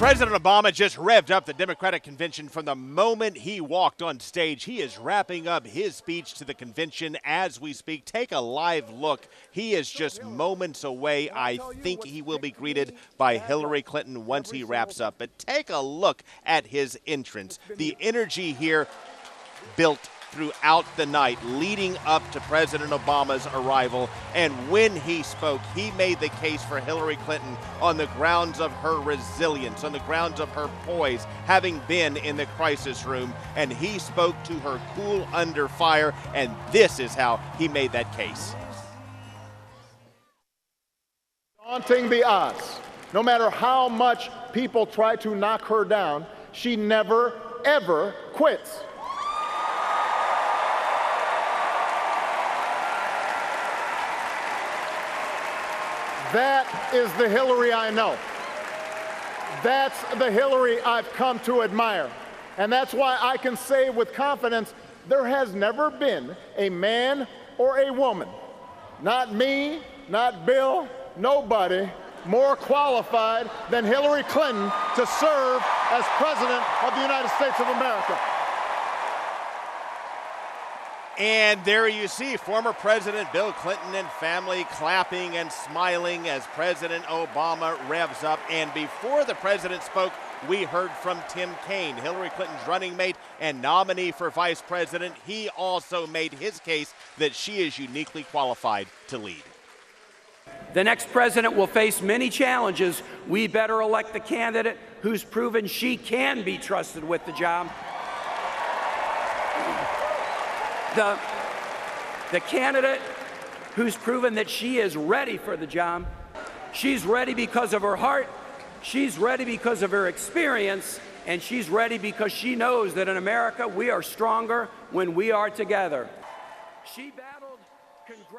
President Obama just revved up the Democratic convention from the moment he walked on stage. He is wrapping up his speech to the convention as we speak. Take a live look. He is just moments away. I think he will be greeted by Hillary Clinton once he wraps up. But take a look at his entrance. The energy here built throughout the night leading up to President Obama's arrival. And when he spoke, he made the case for Hillary Clinton on the grounds of her resilience, on the grounds of her poise, having been in the crisis room. And he spoke to her cool under fire, and this is how he made that case. Daunting the odds. No matter how much people try to knock her down, she never, ever quits. That is the Hillary I know. That's the Hillary I've come to admire. And that's why I can say with confidence, there has never been a man or a woman, not me, not Bill, nobody, more qualified than Hillary Clinton to serve as President of the United States of America. And there you see former President Bill Clinton and family clapping and smiling as President Obama revs up. And before the president spoke, we heard from Tim Kaine, Hillary Clinton's running mate and nominee for vice president. He also made his case that she is uniquely qualified to lead. The next president will face many challenges. We better elect the candidate who's proven she can be trusted with the job. The candidate who's proven that she is ready for the job. She's ready because of her heart, she's ready because of her experience, and she's ready because she knows that in America we are stronger when we are together. She battled.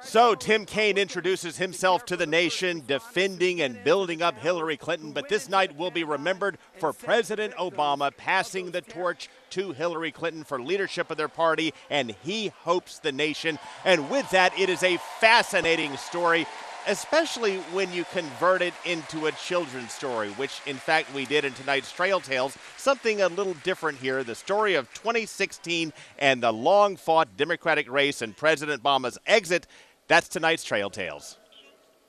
So Tim Kaine introduces himself to the nation, defending and building up Hillary Clinton. But this night will be remembered for President Obama passing the torch to Hillary Clinton for leadership of their party, and he hopes the nation. And with that, it is a fascinating story, especially when you convert it into a children's story, which in fact we did in tonight's Trail Tales. Something a little different here, the story of 2016 and the long-fought Democratic race and President Obama's exit. That's tonight's Trail Tales.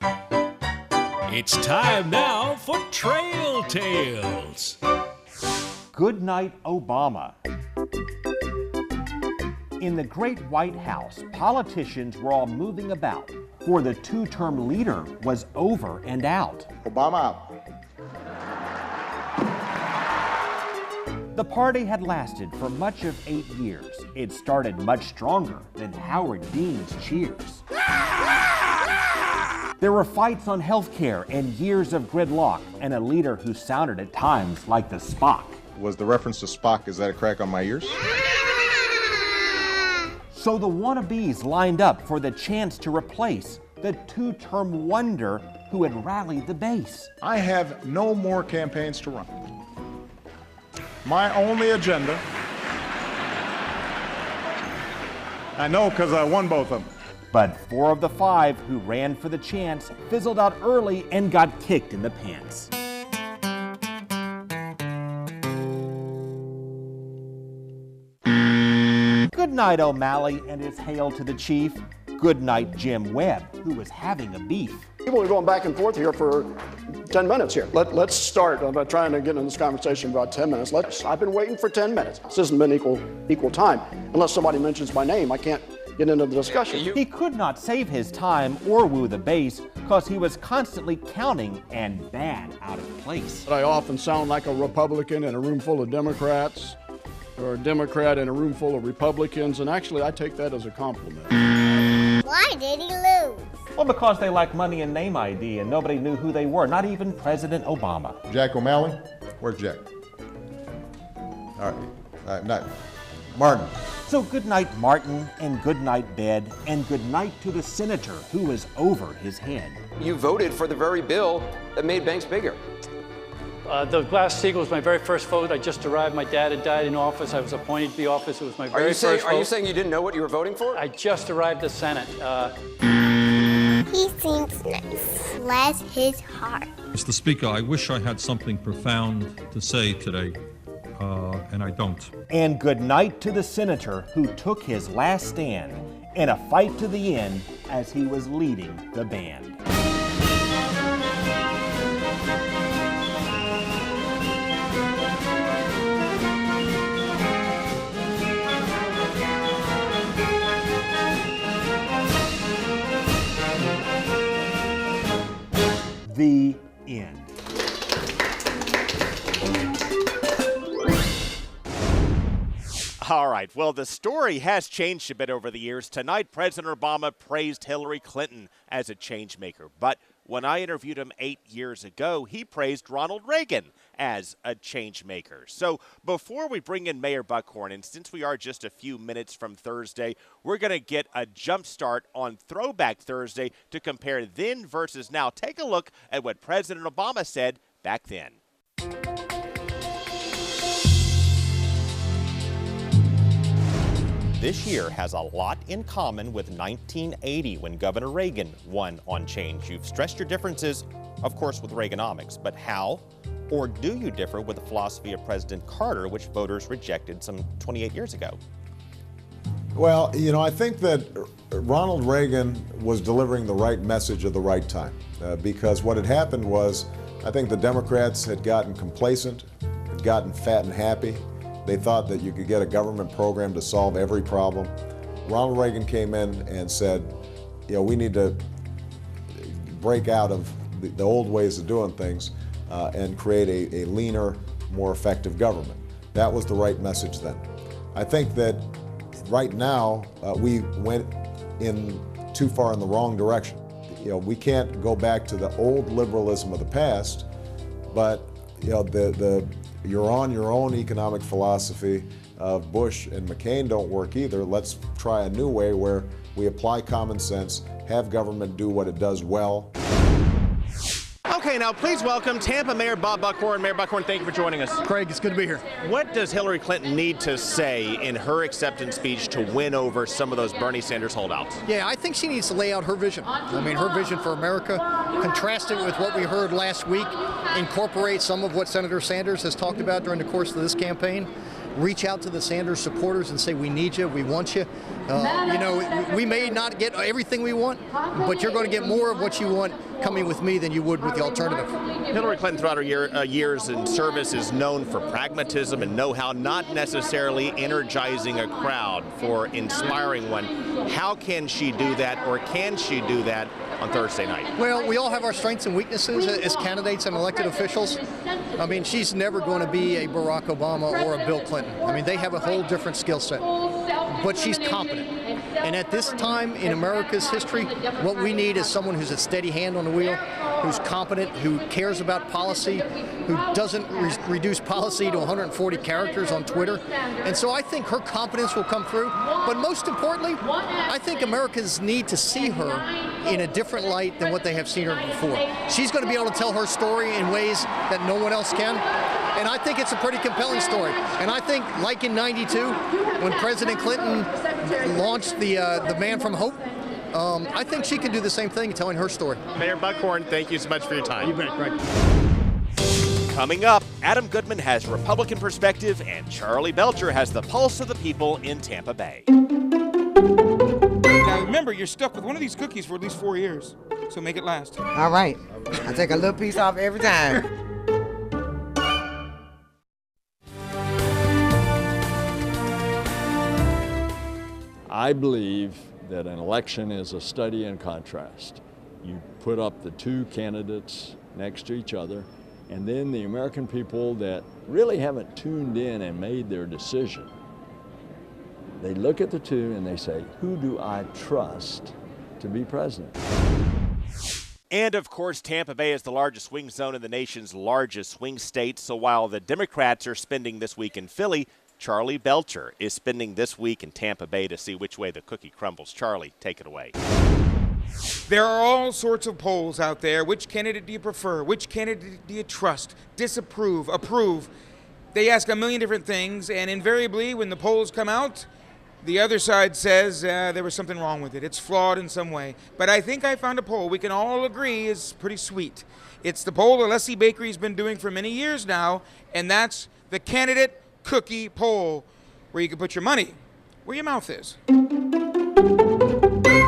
It's time now for Trail Tales. Good night, Obama. In the great White House, politicians were all moving about, for the two-term leader was over and out. Obama out. The party had lasted for much of 8 years. It started much stronger than Howard Dean's cheers. There were fights on health care and years of gridlock, and a leader who sounded at times like the Spock. Was the reference to Spock, is that a crack on my ears? So the wannabes lined up for the chance to replace the two-term wonder who had rallied the base. I have no more campaigns to run. My only agenda, I know because I won both of them. But 4 of the 5 who ran for the chance fizzled out early and got kicked in the pants. Good night, O'Malley and his hail to the chief. Good night, Jim Webb, who was having a beef. People are going back and forth here for 10 minutes here. Let's start by trying to get in this conversation about 10 minutes. I've been waiting for 10 minutes. This hasn't been equal time. Unless somebody mentions my name, I can't get into the discussion. He could not save his time or woo the base because he was constantly counting and bad out of place. I often sound like a Republican in a room full of Democrats, or a Democrat in a room full of Republicans, and actually I take that as a compliment. Why did he lose? Well, because they lacked money and name ID and nobody knew who they were, not even President Obama. Jack O'Malley? Where's Jack? All right, not Martin. So good night, Martin, and good night, bed, and good night to the senator who was over his head. You voted for the very bill that made banks bigger. The Glass-Steagall was my very first vote. I just arrived. My dad had died in office. I was appointed to the office. It was my very first vote. Are you saying you didn't know what you were voting for? I just arrived at Senate. He seems nice. Bless his heart. Mr. Speaker, I wish I had something profound to say today, and I don't. And good night to the senator who took his last stand in a fight to the end as he was leading the band. The end. All right, well, the story has changed a bit over the years. Tonight, President Obama praised Hillary Clinton as a change maker. But when I interviewed him 8 years ago, he praised Ronald Reagan as a change maker. So before we bring in Mayor Buckhorn, and since we are just a few minutes from Thursday, we're going to get a jump start on Throwback Thursday to compare then versus now. Take a look at what President Obama said back then. This year has a lot in common with 1980 when Governor Reagan won on change. You've stressed your differences, of course, with Reaganomics, but how? Or do you differ with the philosophy of President Carter, which voters rejected some 28 years ago? Well, you know, I think that Ronald Reagan was delivering the right message at the right time because what had happened was I think the Democrats had gotten complacent, had gotten fat and happy. They thought that you could get a government program to solve every problem. Ronald Reagan came in and said, you know, we need to break out of the old ways of doing things and create a leaner, more effective government. That was the right message then. I think that right now we went in too far in the wrong direction. You know, we can't go back to the old liberalism of the past, but you know, you're on your own economic philosophy of Bush and McCain don't work either. Let's try a new way where we apply common sense, have government do what it does well. Okay, now please welcome Tampa Mayor Bob Buckhorn. Mayor Buckhorn, thank you for joining us. Craig, it's good to be here. What does Hillary Clinton need to say in her acceptance speech to win over some of those Bernie Sanders holdouts? Yeah, I think she needs to lay out her vision. I mean, her vision for America, contrast it with what we heard last week, incorporate some of what Senator Sanders has talked about during the course of this campaign. Reach out to the Sanders supporters and say, we need you, we want you. You know, we may not get everything we want, but you're going to get more of what you want coming with me than you would with the alternative. Hillary Clinton, throughout her years in service, is known for pragmatism and know-how, not necessarily energizing a crowd for inspiring one. How can she do that, or can she do that on Thursday night? Well, we all have our strengths and weaknesses as candidates and elected officials. I mean, she's never going to be a Barack Obama or a Bill Clinton. I mean, they have a whole different skill set. But she's competent. And at this time in America's history, what we need is someone who's a steady hand on the wheel, who's competent, who cares about policy, who doesn't reduce policy to 140 characters on Twitter. And so I think her competence will come through. But most importantly, I think Americans need to see her in a different light than what they have seen her before. She's going to be able to tell her story in ways that no one else can. And I think it's a pretty compelling story. And I think, like in '92, when President Clinton launched the Man from Hope, I think she can do the same thing, telling her story. Mayor Buckhorn, thank you so much for your time. You bet, Greg. Coming up, Adam Goodman has Republican perspective, and Charley Belcher has the pulse of the people in Tampa Bay. Now remember, you're stuck with one of these cookies for at least 4 years, so make it last. All right. I take a little piece off every time. I believe that an election is a study in contrast. You put up the two candidates next to each other, and then the American people that really haven't tuned in and made their decision, they look at the two and they say, who do I trust to be president? And, of course, Tampa Bay is the largest swing zone in the nation's largest swing state. So while the Democrats are spending this week in Philly, Charley Belcher is spending this week in Tampa Bay to see which way the cookie crumbles. Charley, take it away. There are all sorts of polls out there. Which candidate do you prefer? Which candidate do you trust? Disapprove? Approve? They ask a million different things, and invariably when the polls come out, The other side says there was something wrong with it. It's flawed in some way. But I think I found a poll we can all agree is pretty sweet. It's the poll Alessi Bakery's been doing for many years now, and that's the Candidate Cookie Poll, where you can put your money where your mouth is.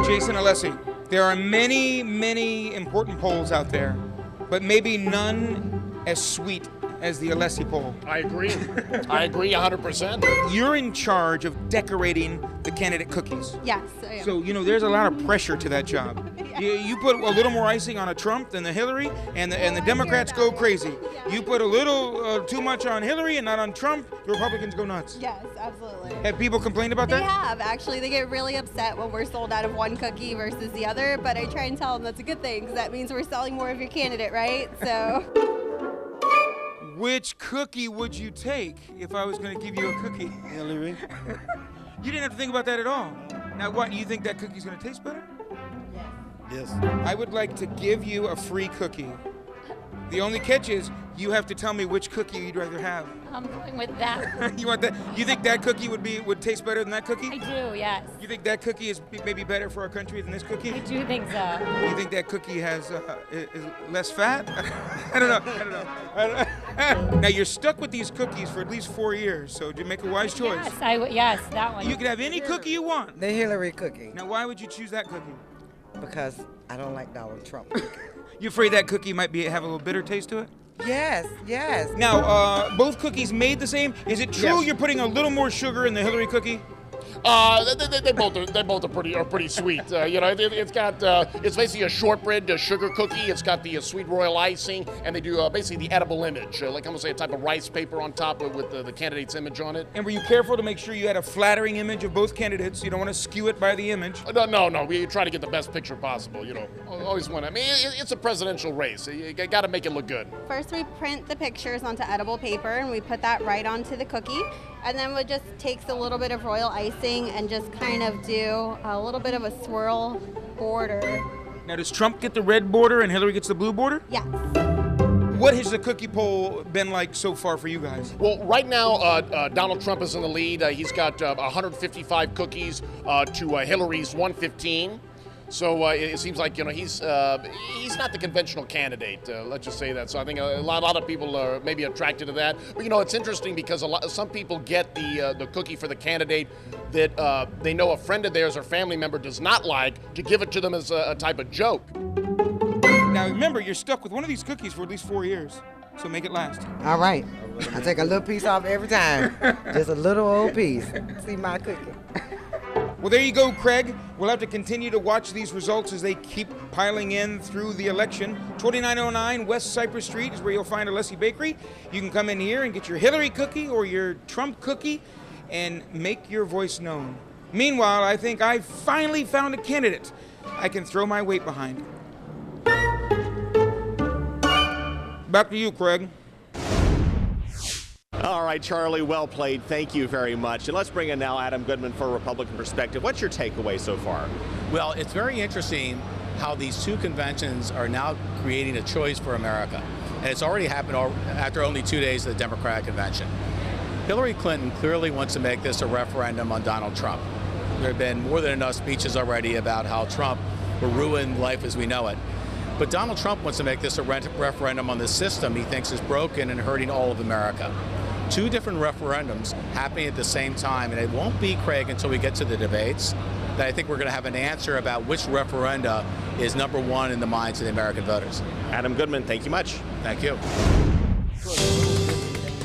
Jason Alessi, there are many, many important polls out there, but maybe none as sweet as the Alessi poll. I agree. I agree 100%. You're in charge of decorating the candidate cookies. Yes, I am. So, there's a lot of pressure to that job. You put a little more icing on a Trump than the Hillary, and the Democrats go crazy. You put a little too much on Hillary and not on Trump, the Republicans go nuts. Yes, absolutely. Have people complained about that? They have, actually. They get really upset when we're sold out of one cookie versus the other, but I try and tell them that's a good thing, because that means we're selling more of your candidate, right? So... Which cookie would you take if I was going to give you a cookie? Hillary. You didn't have to think about that at all. Now, what, you think that cookie's going to taste better? Yes. I would like to give you a free cookie. The only catch is you have to tell me which cookie you'd rather have. I'm going with that. You want that? You think that cookie would taste better than that cookie? I do, yes. You think that cookie is maybe better for our country than this cookie? I do think so. You think that cookie has is less fat? I don't know. Now you're stuck with these cookies for at least 4 years, so did you make a wise choice? Yes, that one. You can have any cookie you want. The Hillary cookie. Now why would you choose that cookie? Because I don't like Donald Trump. You afraid that cookie might have a little bitter taste to it? Yes. Now, both cookies made the same. Is it true you're putting a little more sugar in the Hillary cookie? They both are pretty sweet. It's got it's basically a shortbread sugar cookie. It's got the sweet royal icing, and they do basically the edible image, like I'm gonna say a type of rice paper on top with the candidate's image on it. And were you careful to make sure you had a flattering image of both candidates? You don't want to skew it by the image. No. We try to get the best picture possible. Always want. I mean, it's a presidential race. You got to make it look good. First, we print the pictures onto edible paper, and we put that right onto the cookie. And then we just takes a little bit of royal icing and just kind of do a little bit of a swirl border. Now, does Trump get the red border and Hillary gets the blue border? Yes. What has the cookie poll been like so far for you guys? Well, right now, Donald Trump is in the lead. He's got 155 cookies to Hillary's 115. So it seems like he's not the conventional candidate. Let's just say that. So I think a lot of people are maybe attracted to that. But it's interesting because some people get the cookie for the candidate that they know a friend of theirs or family member does not like, to give it to them as a type of joke. Now remember, you're stuck with one of these cookies for at least 4 years. So make it last. All right. I take a little piece off every time. Just a little old piece. See my cookie. Well, there you go, Craig. We'll have to continue to watch these results as they keep piling in through the election. 2909 West Cypress Street is where you'll find Alessi Bakery. You can come in here and get your Hillary cookie or your Trump cookie and make your voice known. Meanwhile, I think I finally found a candidate I can throw my weight behind. Back to you, Craig. All right, Charlie, well played. Thank you very much. And let's bring in now Adam Goodman for Republican Perspective. What's your takeaway so far? Well, it's very interesting how these two conventions are now creating a choice for America. And it's already happened after only 2 days of the Democratic convention. Hillary Clinton clearly wants to make this a referendum on Donald Trump. There have been more than enough speeches already about how Trump will ruin life as we know it. But Donald Trump wants to make this a referendum on the system he thinks is broken and hurting all of America. Two different referendums happening at the same time, and it won't be, Craig, until we get to the debates that I think we're going to have an answer about which referenda is number one in the minds of the American voters. Adam Goodman, thank you much. Thank you.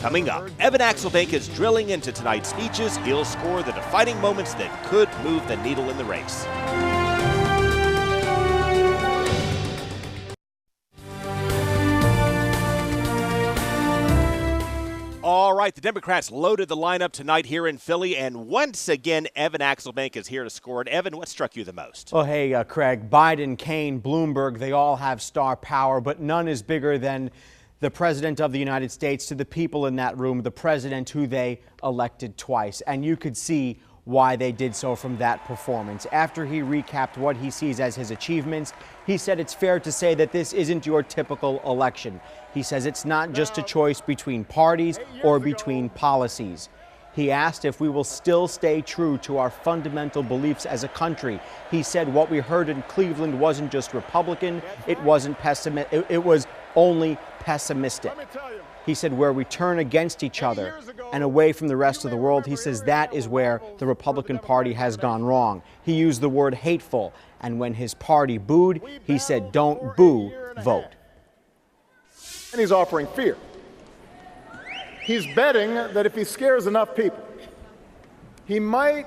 Coming up, Evan Axelbank is drilling into tonight's speeches. He'll score the defining moments that could move the needle in the race. All right, the Democrats loaded the lineup tonight here in Philly, and once again, Evan Axelbank is here to score it. Evan, what struck you the most? Well, hey, Craig, Biden, Kaine, Bloomberg, they all have star power, but none is bigger than the President of the United States to the people in that room, the President who they elected twice. And you could see why they did so from that performance. After he recapped what he sees as his achievements, he said it's fair to say that this isn't your typical election. He says it's not just a choice between parties or between policies. He asked if we will still stay true to our fundamental beliefs as a country. He said what we heard in Cleveland wasn't just Republican, it wasn't pessimistic, it was only pessimistic. He said where we turn against each other and away from the rest of the world, he says that is where the Republican Party has gone wrong. He used the word hateful, and when his party booed, he said don't boo, vote. And he's offering fear. He's betting that if he scares enough people, he might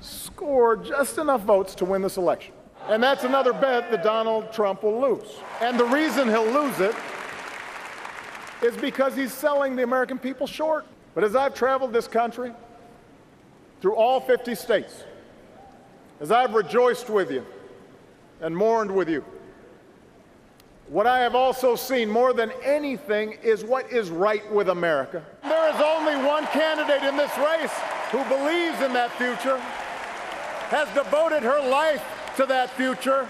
score just enough votes to win this election. And that's another bet that Donald Trump will lose. And the reason he'll lose it is because he's selling the American people short. But as I've traveled this country, through all 50 states, as I've rejoiced with you and mourned with you, what I have also seen more than anything is what is right with America. There is only one candidate in this race who believes in that future, has devoted her life to that future,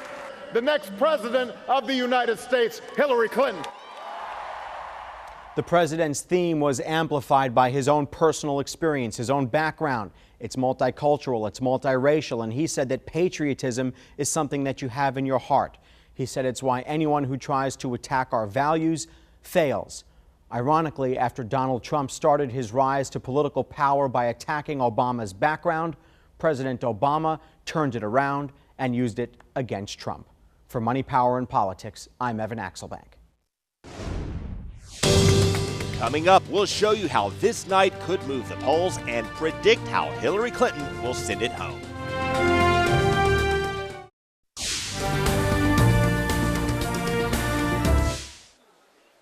the next president of the United States, Hillary Clinton. The president's theme was amplified by his own personal experience, his own background. It's multicultural, it's multiracial, and he said that patriotism is something that you have in your heart. He said it's why anyone who tries to attack our values fails. Ironically, after Donald Trump started his rise to political power by attacking Obama's background, President Obama turned it around and used it against Trump. For Money, Power, and Politics, I'm Evan Axelbank. Coming up, we'll show you how this night could move the polls and predict how Hillary Clinton will send it home.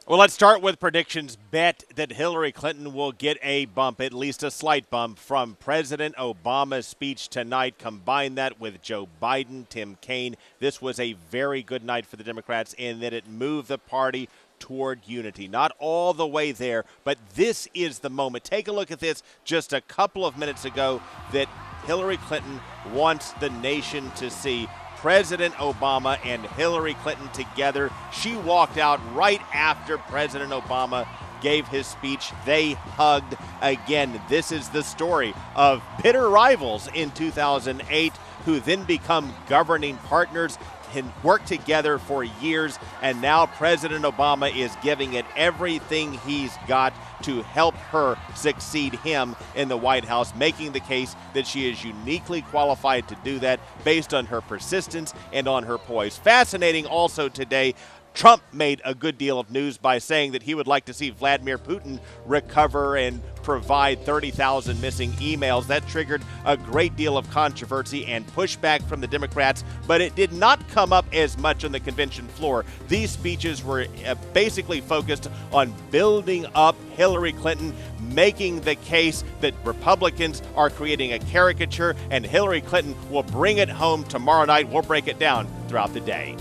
Well, let's start with predictions. Bet that Hillary Clinton will get a bump, at least a slight bump, from President Obama's speech tonight. Combine that with Joe Biden, Tim Kaine. This was a very good night for the Democrats in that it moved the party toward unity. Not all the way there, but this is the moment. Take a look at this just a couple of minutes ago that Hillary Clinton wants the nation to see. President Obama and Hillary Clinton together. She walked out right after President Obama gave his speech. They hugged again. This is the story of bitter rivals in 2008 who then become governing partners and worked together for years, and now President Obama is giving it everything he's got to help her succeed him in the White House, making the case that she is uniquely qualified to do that based on her persistence and on her poise. Fascinating also today, Trump made a good deal of news by saying that he would like to see Vladimir Putin recover and provide 30,000 missing emails. That triggered a great deal of controversy and pushback from the Democrats, but it did not come up as much on the convention floor. These speeches were basically focused on building up Hillary Clinton, making the case that Republicans are creating a caricature, and Hillary Clinton will bring it home tomorrow night. We'll break it down throughout the day.